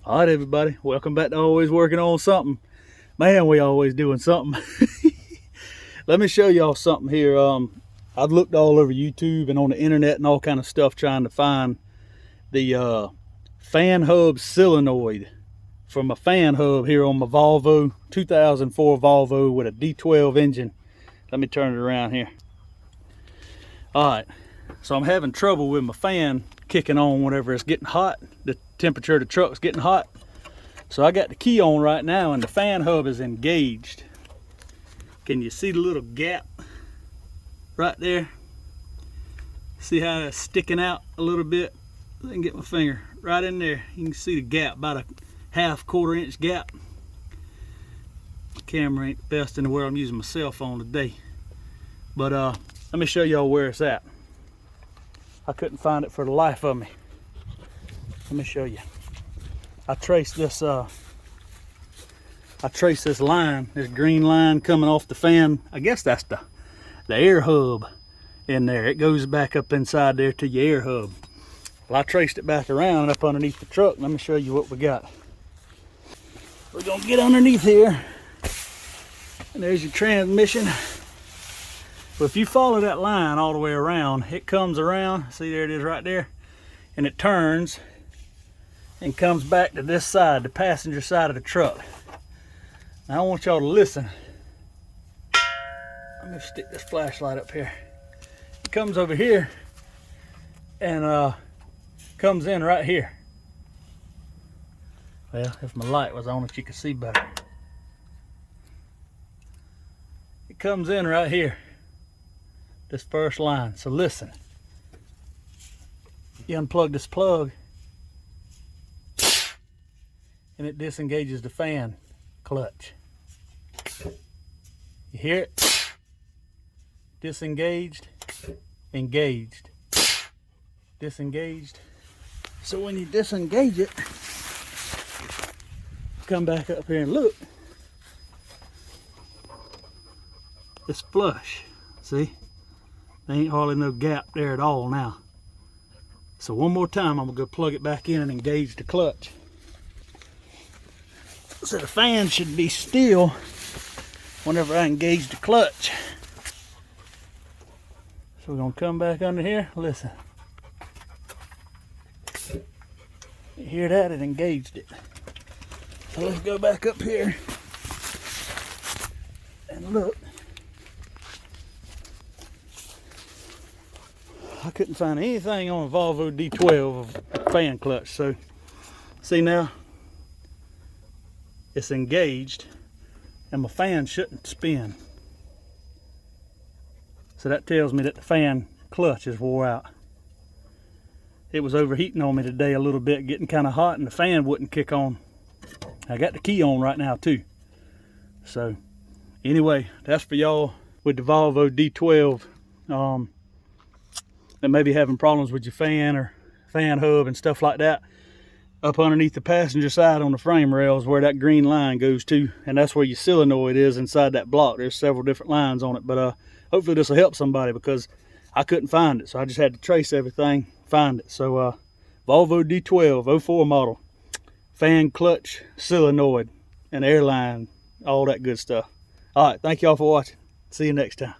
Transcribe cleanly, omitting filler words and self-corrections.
All right, everybody, welcome back to Always Working on Something. Man, we always doing something. Let me show y'all something here. I've looked all over YouTube and on the internet and all kind of stuff trying to find the fan hub solenoid from a fan hub here on my Volvo 2004 Volvo with a D12 engine. Let me turn it around here. All right, so I'm having trouble with my fan kicking on whenever it's getting hot. The temperature of the truck's getting hot. So I got the key on right now and the fan hub is engaged. Can you see the little gap right there? See how it's sticking out a little bit? I can get my finger right in there. You can see the gap, about a half-quarter inch gap. The camera ain't the best in the world. I'm using my cell phone today. But let me show y'all where it's at. I couldn't find it for the life of me. Let me show you. I traced this line, this green line coming off the fan. I guess that's the air hub in there. It goes back up inside there to your air hub. Well, I traced it back around up underneath the truck. Let me show you what we got. We're gonna get underneath here, and there's your transmission. But if you follow that line all the way around, it comes around, see there it is right there, and it turns and comes back to this side, the passenger side of the truck. Now I want y'all to listen. Let me stick this flashlight up here. It comes over here and comes in right here. Well, if my light was on, if you could see better. It comes in right here. This first line. So listen, you unplug this plug and it disengages the fan clutch. You hear it? Disengaged, engaged, disengaged. So when you disengage it, come back up here and look, it's flush. See? There ain't hardly no gap there at all now. So one more time, I'm gonna go plug it back in and engage the clutch. So the fan should be still whenever I engage the clutch. So we're gonna come back under here, listen. You hear that? It engaged it. So let's go back up here and look. I couldn't find anything on a Volvo D12 of a fan clutch. So see now, it's engaged and my fan shouldn't spin. So that tells me that the fan clutch is wore out. It was overheating on me today a little bit, getting kind of hot, and the fan wouldn't kick on. I got the key on right now too. So anyway, that's for y'all with the Volvo D12. That may be having problems with your fan or fan hub and stuff like that. Up underneath the passenger side on the frame rails where that green line goes to, and that's where your solenoid is inside that block. There's several different lines on it, but hopefully this will help somebody because I couldn't find it, so I just had to trace everything, find it. So Volvo D12 04 model, fan clutch solenoid and air line, all that good stuff. All right, thank y'all for watching. See you next time.